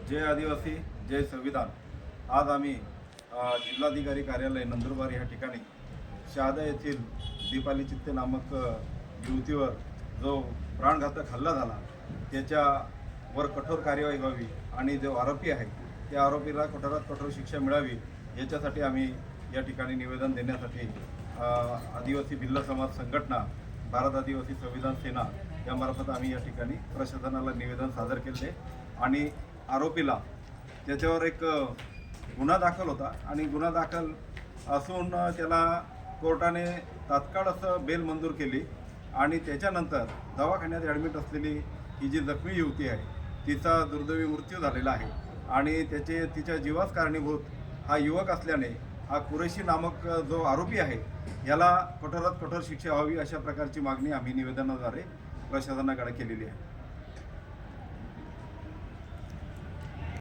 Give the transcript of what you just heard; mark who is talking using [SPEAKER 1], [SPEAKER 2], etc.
[SPEAKER 1] जय आदिवासी जय संविधान। आज आम्ही जिल्हाधिकारी कार्यालय नंदुरबार या ठिकाणी शहादा येथील दीपाली चित्ते नामक युवतीवर जो प्राणघातक हल्ला झाला त्याच्यावर कठोर कार्यवाही व्हावी आणि जो आरोपी आहे त्या आरोपीला कठोरात कठोर शिक्षा मिळावी याच्यासाठी आम्ही या ठिकाणी निवेदन देण्यासाठी आदिवासी भिल्ल समाज संघटना, भारत आदिवासी संविधान सेना यामार्फत आम्ही या ठिकाणी प्रशासनाला निवेदन सादर केले आणि आरोपीला त्याच्यावर एक गुन्हा दाखल होता आणि गुन्हा दाखल असून त्याला कोर्टाने तात्काळ असं बेल मंजूर केली आणि त्याच्यानंतर दवाखान्यात ॲडमिट असलेली ही जी जखमी युवती आहे तिचा दुर्दैवी मृत्यू झालेला आहे आणि तिच्या जीवास कारणीभूत हा युवक असल्याने हा कुरेशी नामक जो आरोपी आहे याला कठोरात कठोर शिक्षा व्हावी अशा प्रकारची मागणी आम्ही निवेदनाद्वारे प्रशासनाकडे केलेली आहे।